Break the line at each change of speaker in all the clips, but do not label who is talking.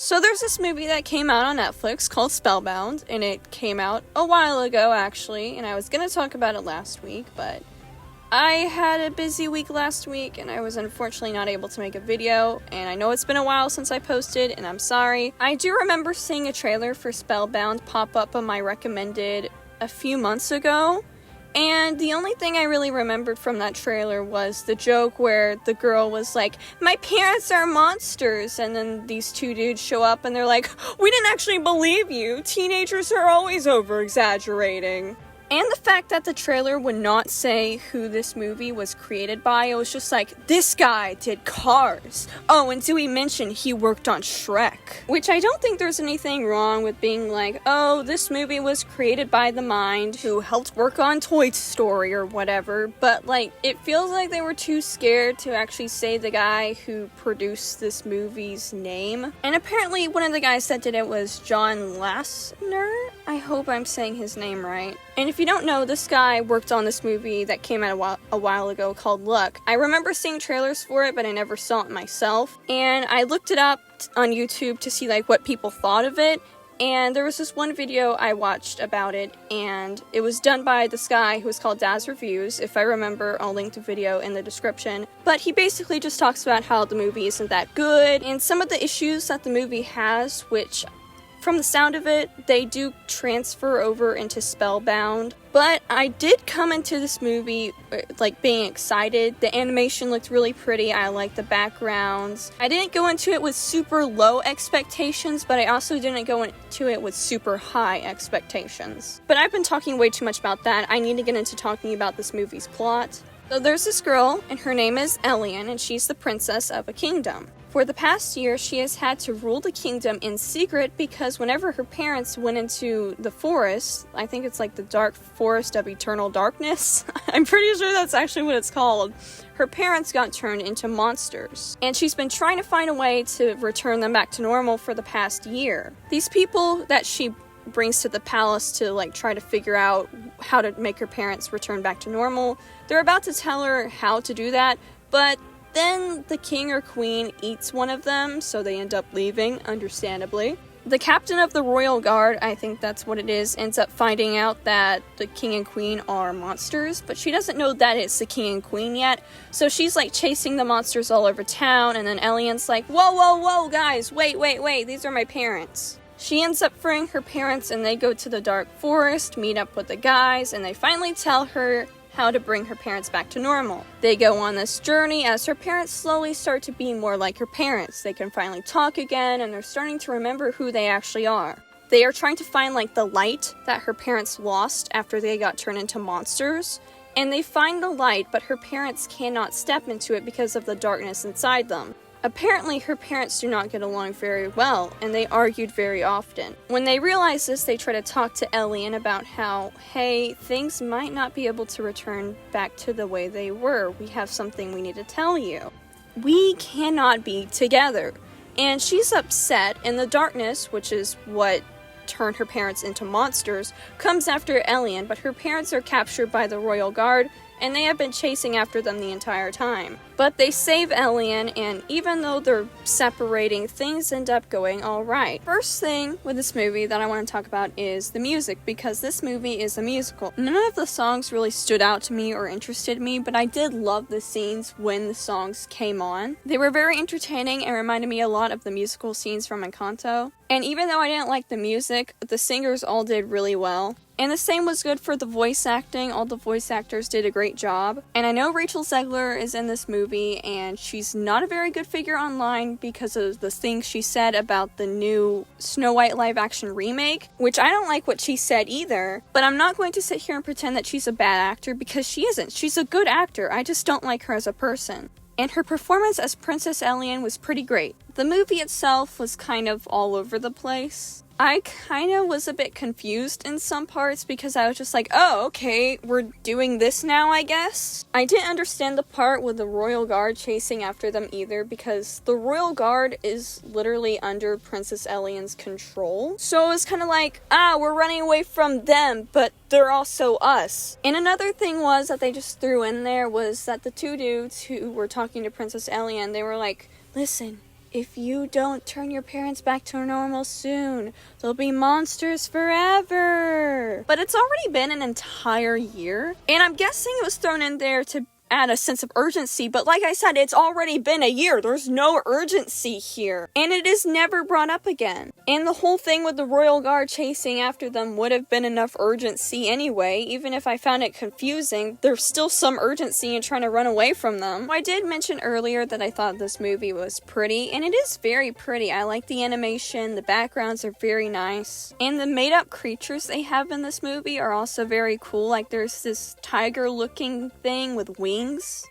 So there's this movie that came out on Netflix called Spellbound, and it came out a while ago, actually, and I was going to talk about it last week, but I had a busy week last week, and I was unfortunately not able to make a video, and I know it's been a while since I posted, and I'm sorry. I do remember seeing a trailer for Spellbound pop up on my recommended a few months ago, and the only thing I really remembered from that trailer was the joke where the girl was like, "My parents are monsters," and then these two dudes show up and they're like, "We didn't actually believe you. Teenagers are always over-exaggerating." And the fact that the trailer would not say who this movie was created by, it was just like, this guy did Cars. Oh, and Dewey mentioned he worked on Shrek. Which I don't think there's anything wrong with being like, oh, this movie was created by the mind who helped work on Toy Story or whatever, but like, it feels like they were too scared to actually say the guy who produced this movie's name. And apparently one of the guys that did it was John Lasseter? I hope I'm saying his name right. And if you don't know, this guy worked on this movie that came out a while ago called Luck. I remember seeing trailers for it, but I never saw it myself. And I looked it up on YouTube to see like what people thought of it. And there was this one video I watched about it, and it was done by this guy who was called Daz Reviews. If I remember, I'll link the video in the description. But he basically just talks about how the movie isn't that good, and some of the issues that the movie has, which from the sound of it, they do transfer over into Spellbound. But I did come into this movie, like, being excited. The animation looked really pretty. I liked the backgrounds. I didn't go into it with super low expectations, but I also didn't go into it with super high expectations. But I've been talking way too much about that. I need to get into talking about this movie's plot. So there's this girl, and her name is Elian, and she's the princess of a kingdom. For the past year, she has had to rule the kingdom in secret because whenever her parents went into the forest, I think it's like the dark forest of eternal darkness, I'm pretty sure that's actually what it's called, her parents got turned into monsters. And she's been trying to find a way to return them back to normal for the past year. These people that she brings to the palace to like try to figure out how to make her parents return back to normal, they're about to tell her how to do that, but then the king or queen eats one of them, so they end up leaving, understandably. The captain of the royal guard, I think that's what it is, ends up finding out that the king and queen are monsters, but she doesn't know that it's the king and queen yet, so she's like chasing the monsters all over town, and then Elian's like, whoa, guys, wait, these are my parents. She ends up freeing her parents, and they go to the dark forest, meet up with the guys, and they finally tell her how to bring her parents back to normal. They go on this journey as her parents slowly start to be more like her parents. They can finally talk again, and they're starting to remember who they actually are. They are trying to find like the light that her parents lost after they got turned into monsters, and they find the light, but her parents cannot step into it because of the darkness inside them. Apparently, her parents do not get along very well, and they argued very often. When they realize this, they try to talk to Elian about how, hey, things might not be able to return back to the way they were. We have something we need to tell you. We cannot be together. And she's upset, and the darkness, which is what turned her parents into monsters, comes after Elian, but her parents are captured by the royal guard, and they have been chasing after them the entire time. But they save Elian, and even though they're separating, things end up going alright. First thing with this movie that I want to talk about is the music, because this movie is a musical. None of the songs really stood out to me or interested me, but I did love the scenes when the songs came on. They were very entertaining and reminded me a lot of the musical scenes from Encanto. And even though I didn't like the music, the singers all did really well. And the same was good for the voice acting. All the voice actors did a great job. And I know Rachel Zegler is in this movie, and she's not a very good figure online because of the things she said about the new Snow White live-action remake, which I don't like what she said either. But I'm not going to sit here and pretend that she's a bad actor, because she isn't. She's a good actor. I just don't like her as a person. And her performance as Princess Elian was pretty great. The movie itself was kind of all over the place. I kind of was a bit confused in some parts because I was just like, oh, okay, we're doing this now, I guess. I didn't understand the part with the royal guard chasing after them either, because the royal guard is literally under Princess Elian's control. So it was kind of like, we're running away from them, but they're also us. And another thing was that they just threw in there was that the two dudes who were talking to Princess Elian, they were like, listen, if you don't turn your parents back to normal soon, they'll be monsters forever. But it's already been an entire year, and I'm guessing it was thrown in there to add a sense of urgency, but like I said, it's already been a year. There's no urgency here, and it is never brought up again. And the whole thing with the Royal Guard chasing after them would have been enough urgency anyway. Even if I found it confusing, there's still some urgency in trying to run away from them. I did mention earlier that I thought this movie was pretty, and it is very pretty. I like the animation, the backgrounds are very nice, and the made-up creatures they have in this movie are also very cool. Like, there's this tiger-looking thing with wings.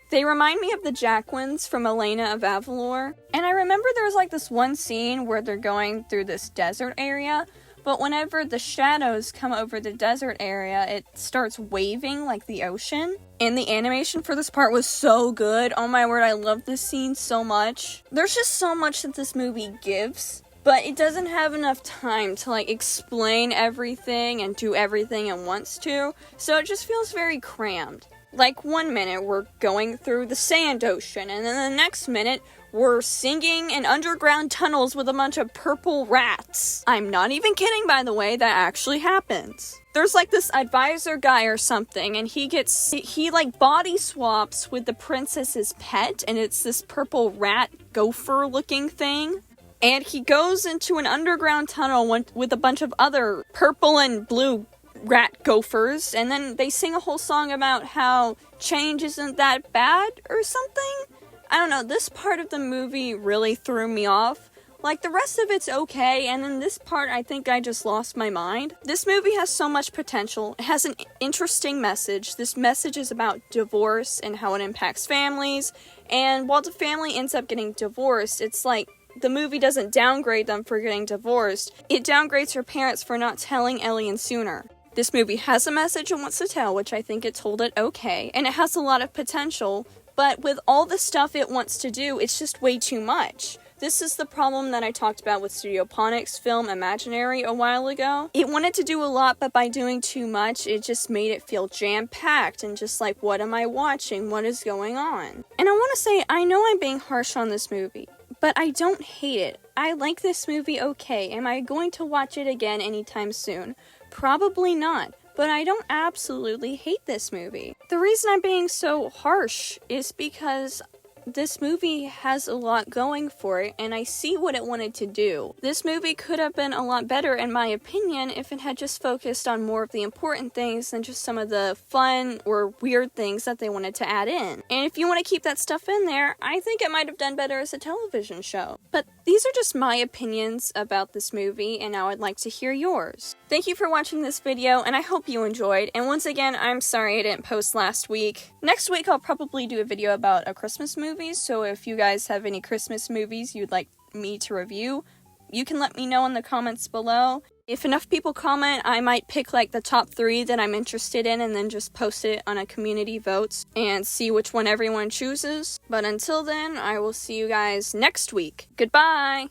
They remind me of the Jacquins from Elena of Avalor. And I remember there was like this one scene where they're going through this desert area, but whenever the shadows come over the desert area, it starts waving like the ocean. And the animation for this part was so good. Oh my word, I love this scene so much. There's just so much that this movie gives, but it doesn't have enough time to like explain everything and do everything it wants to, so it just feels very crammed. Like, one minute we're going through the sand ocean, and then the next minute we're singing in underground tunnels with a bunch of purple rats. I'm not even kidding, by the way, that actually happens. There's like this advisor guy or something, and he like body swaps with the princess's pet, and it's this purple rat gopher looking thing. And he goes into an underground tunnel with a bunch of other purple and blue rat gophers, and then they sing a whole song about how change isn't that bad or something. I don't know, this part of the movie really threw me off. Like, the rest of it's okay, and then this part I think I just lost my mind. This movie has so much potential. It has an interesting message. This message is about divorce and how it impacts families, and while the family ends up getting divorced, it's like the movie doesn't downgrade them for getting divorced. It downgrades her parents for not telling Ellie sooner. This movie has a message it wants to tell, which I think it told it okay, and it has a lot of potential, but with all the stuff it wants to do, it's just way too much. This is the problem that I talked about with Studio Ponic's film Imaginary a while ago. It wanted to do a lot, but by doing too much, it just made it feel jam-packed and just like, what am I watching? What is going on? And I want to say, I know I'm being harsh on this movie, but I don't hate it. I like this movie okay. Am I going to watch it again anytime soon? Probably not, but I don't absolutely hate this movie. The reason I'm being so harsh is because this movie has a lot going for it, and I see what it wanted to do. This movie could have been a lot better, in my opinion, if it had just focused on more of the important things than just some of the fun or weird things that they wanted to add in. And if you want to keep that stuff in there, I think it might have done better as a television show. But these are just my opinions about this movie, and now I'd like to hear yours. Thank you for watching this video, and I hope you enjoyed. And once again, I'm sorry I didn't post last week. Next week, I'll probably do a video about a Christmas movie, so if you guys have any Christmas movies you'd like me to review, you can let me know in the comments below. If enough people comment, I might pick like the top 3 that I'm interested in and then just post it on a community vote and see which one everyone chooses. But until then, I will see you guys next week. Goodbye!